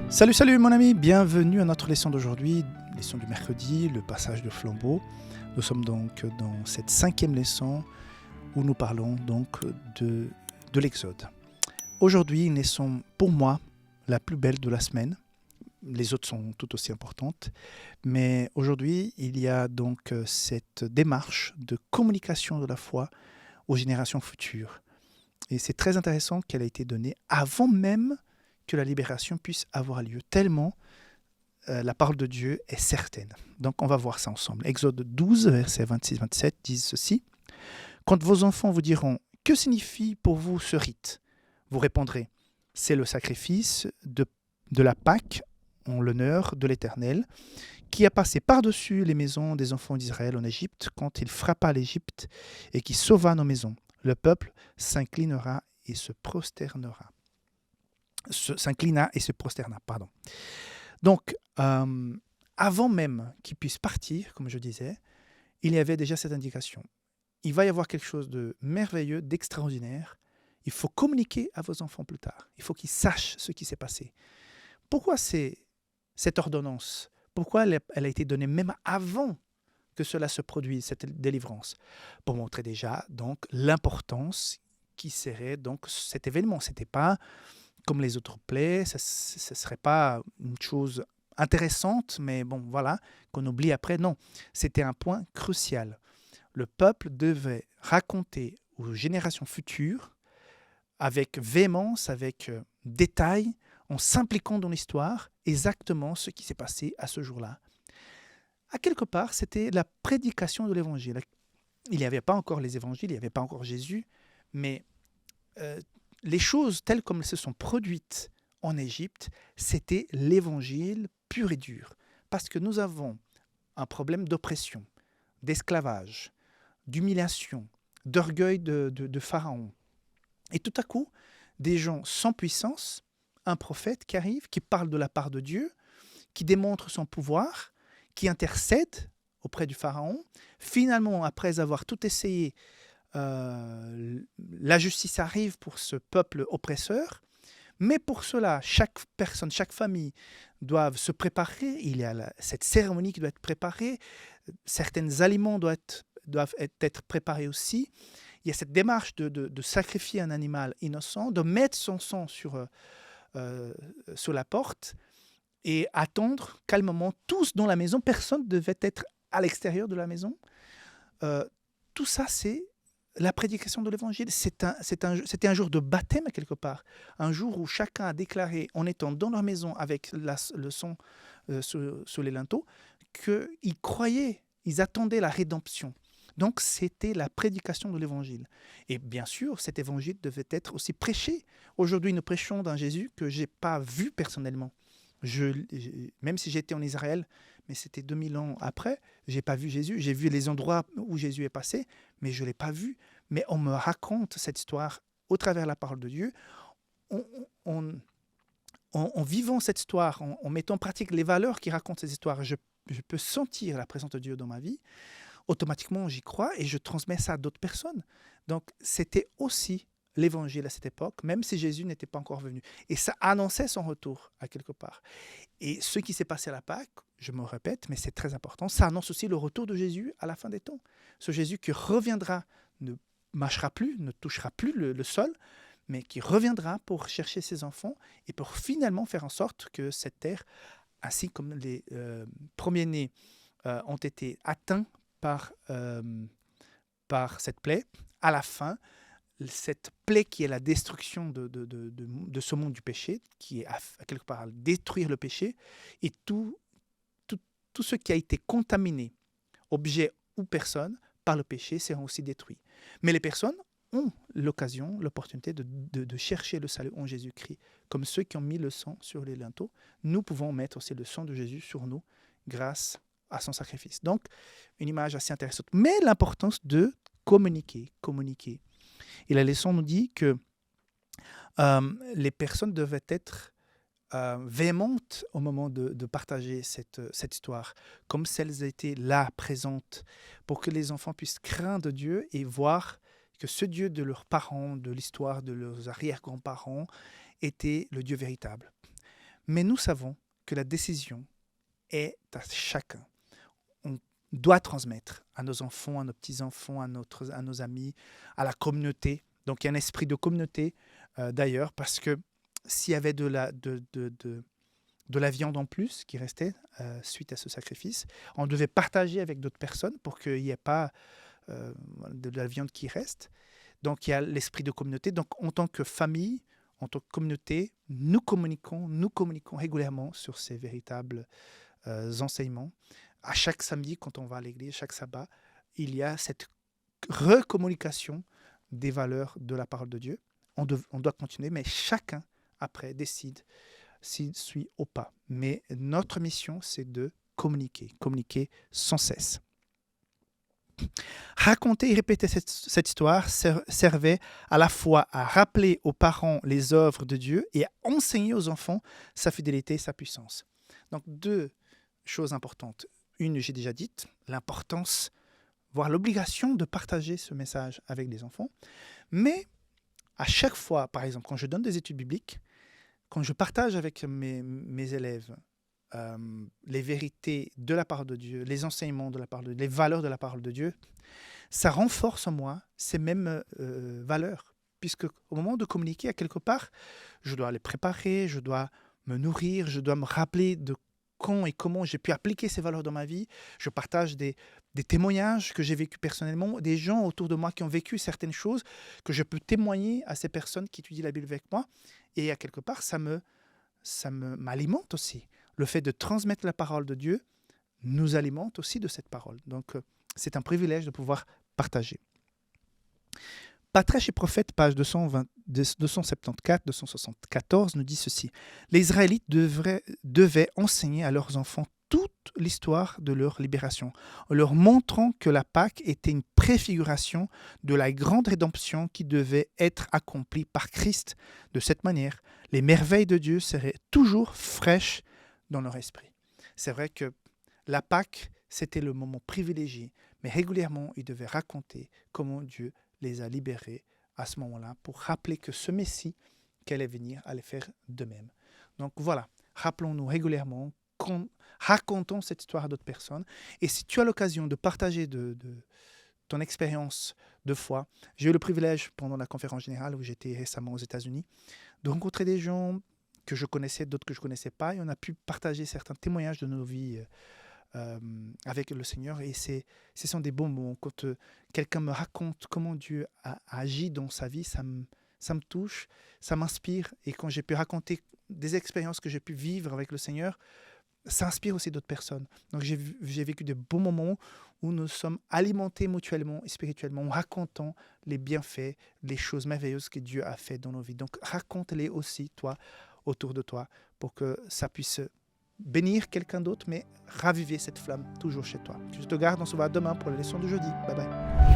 Salut, salut mon ami, bienvenue à notre leçon d'aujourd'hui, leçon du mercredi, le passage de flambeau. Nous sommes donc dans cette 5e leçon où nous parlons donc de l'Exode. Aujourd'hui, une leçon pour moi la plus belle de la semaine. Les autres sont tout aussi importantes, mais aujourd'hui, il y a donc cette démarche de communication de la foi aux générations futures. Et c'est très intéressant qu'elle a été donnée avant même que la libération puisse avoir lieu, tellement la parole de Dieu est certaine. Donc on va voir ça ensemble. Exode 12, versets 26-27 disent ceci. « Quand vos enfants vous diront « Que signifie pour vous ce rite ?» Vous répondrez « C'est le sacrifice de la Pâque en l'honneur de l'Éternel, qui a passé par-dessus les maisons des enfants d'Israël en Égypte quand il frappa l'Égypte et qui sauva nos maisons. Le peuple s'inclinera et se prosternera. » S'inclina et se prosterna, pardon. Donc, avant même qu'il puisse partir, comme je disais, il y avait déjà cette indication. Il va y avoir quelque chose de merveilleux, d'extraordinaire. Il faut communiquer à vos enfants plus tard. Il faut qu'ils sachent ce qui s'est passé. Pourquoi cette ordonnance? Pourquoi elle a été donnée même avant que cela se produise, cette délivrance? Pour montrer déjà donc l'importance qui serait donc cet événement. Ce n'était pas comme les autres plaies, ce ne serait pas une chose intéressante, mais bon, voilà, qu'on oublie après. Non, c'était un point crucial. Le peuple devait raconter aux générations futures, avec véhémence, avec détail, en s'impliquant dans l'histoire, exactement ce qui s'est passé à ce jour-là. À quelque part, c'était la prédication de l'évangile. Il n'y avait pas encore les évangiles, il n'y avait pas encore Jésus, mais les choses telles comme elles se sont produites en Égypte, c'était l'évangile pur et dur. Parce que nous avons un problème d'oppression, d'esclavage, d'humiliation, d'orgueil de Pharaon. Et tout à coup, des gens sans puissance, un prophète qui arrive, qui parle de la part de Dieu, qui démontre son pouvoir, qui intercède auprès du Pharaon. Finalement, après avoir tout essayé, la justice arrive pour ce peuple oppresseur, mais pour cela, chaque personne, chaque famille doivent se préparer. Il y a cette cérémonie qui doit être préparée. Certains aliments doivent être préparés aussi. Il y a cette démarche de sacrifier un animal innocent, de mettre son sang sur la porte et attendre calmement, tous dans la maison. Personne ne devait être à l'extérieur de la maison. Tout ça, c'est la prédication de l'évangile. C'était un jour de baptême, quelque part. Un jour où chacun a déclaré, en étant dans leur maison avec le sang sous les linteaux, qu'ils croyaient, ils attendaient la rédemption. Donc, c'était la prédication de l'évangile. Et bien sûr, cet évangile devait être aussi prêché. Aujourd'hui, nous prêchons d'un Jésus que je n'ai pas vu personnellement. Même si j'étais en Israël, mais c'était 2000 ans après, je n'ai pas vu Jésus. J'ai vu les endroits où Jésus est passé, mais je ne l'ai pas vu. Mais on me raconte cette histoire au travers la parole de Dieu. En vivant cette histoire, en mettant en pratique les valeurs qui racontent ces histoires, je peux sentir la présence de Dieu dans ma vie. Automatiquement, j'y crois et je transmets ça à d'autres personnes. Donc, c'était aussi l'évangile à cette époque, même si Jésus n'était pas encore venu. Et ça annonçait son retour, à quelque part. Et ce qui s'est passé à la Pâque, je me répète, mais c'est très important, ça annonce aussi le retour de Jésus à la fin des temps. Ce Jésus qui reviendra, ne mâchera plus, ne touchera plus le sol, mais qui reviendra pour chercher ses enfants et pour finalement faire en sorte que cette terre, ainsi comme les premiers-nés ont été atteints par cette plaie, à la fin, cette plaie qui est la destruction de ce monde du péché, qui est à quelque part à détruire le péché, et tout ce qui a été contaminé, objet ou personne, par le péché, sera aussi détruit. Mais les personnes ont l'occasion, l'opportunité de chercher le salut en Jésus-Christ, comme ceux qui ont mis le sang sur les linteaux. Nous pouvons mettre aussi le sang de Jésus sur nous grâce à son sacrifice. Donc, une image assez intéressante. Mais l'importance de communiquer. Et la leçon nous dit que les personnes devaient être véhémentes au moment de partager cette histoire, comme si elles étaient là, présentes, pour que les enfants puissent craindre Dieu et voir que ce Dieu de leurs parents, de l'histoire de leurs arrière-grands-parents, était le Dieu véritable. Mais nous savons que la décision est à chacun. On doit transmettre à nos enfants, à nos petits-enfants, à nos amis, à la communauté. Donc il y a un esprit de communauté d'ailleurs, parce que s'il y avait de la viande en plus qui restait suite à ce sacrifice, on devait partager avec d'autres personnes pour qu'il n'y ait pas de la viande qui reste. Donc il y a l'esprit de communauté. Donc en tant que famille, en tant que communauté, nous communiquons régulièrement sur ces véritables enseignements. À chaque samedi, quand on va à l'église, chaque sabbat, il y a cette recommunication des valeurs de la parole de Dieu. On doit continuer, mais chacun, après, décide s'il suit ou pas. Mais notre mission, c'est de communiquer sans cesse. Raconter et répéter cette histoire servait à la fois à rappeler aux parents les œuvres de Dieu et à enseigner aux enfants sa fidélité et sa puissance. Donc, deux choses importantes. Une, j'ai déjà dite, l'importance, voire l'obligation de partager ce message avec les enfants. Mais à chaque fois, par exemple, quand je donne des études bibliques, quand je partage avec mes élèves les vérités de la parole de Dieu, les enseignements de la parole de Dieu, les valeurs de la parole de Dieu, ça renforce en moi ces mêmes valeurs. Puisque au moment de communiquer, à quelque part, je dois les préparer, je dois me nourrir, je dois me rappeler de quand et comment j'ai pu appliquer ces valeurs dans ma vie. Je partage des témoignages que j'ai vécus personnellement, des gens autour de moi qui ont vécu certaines choses, que je peux témoigner à ces personnes qui étudient la Bible avec moi. Et à quelque part, ça m'alimente aussi. Le fait de transmettre la parole de Dieu nous alimente aussi de cette parole. Donc, c'est un privilège de pouvoir partager. Patriarches et prophètes, page 274 nous dit ceci. Les Israélites devaient enseigner à leurs enfants toute l'histoire de leur libération, en leur montrant que la Pâque était une préfiguration de la grande rédemption qui devait être accomplie par Christ. De cette manière, les merveilles de Dieu seraient toujours fraîches dans leur esprit. C'est vrai que la Pâque, c'était le moment privilégié, mais régulièrement, ils devaient raconter comment Dieu les a libérés à ce moment-là pour rappeler que ce Messie qui allait venir allait faire de même. Donc voilà, rappelons-nous régulièrement, racontons cette histoire à d'autres personnes. Et si tu as l'occasion de partager de ton expérience de foi, j'ai eu le privilège pendant la conférence générale où j'étais récemment aux États-Unis de rencontrer des gens que je connaissais, d'autres que je ne connaissais pas, et on a pu partager certains témoignages de nos vies avec le Seigneur, et ce sont des bons moments. Quand quelqu'un me raconte comment Dieu a agi dans sa vie, ça me touche, ça m'inspire, et quand j'ai pu raconter des expériences que j'ai pu vivre avec le Seigneur, ça inspire aussi d'autres personnes. Donc j'ai vécu de bons moments où nous sommes alimentés mutuellement et spirituellement en racontant les bienfaits, les choses merveilleuses que Dieu a fait dans nos vies. Donc raconte-les aussi, toi, autour de toi, pour que ça puisse bénir quelqu'un d'autre, mais raviver cette flamme toujours chez toi. Je te garde, on se voit demain pour la leçon de jeudi. Bye bye.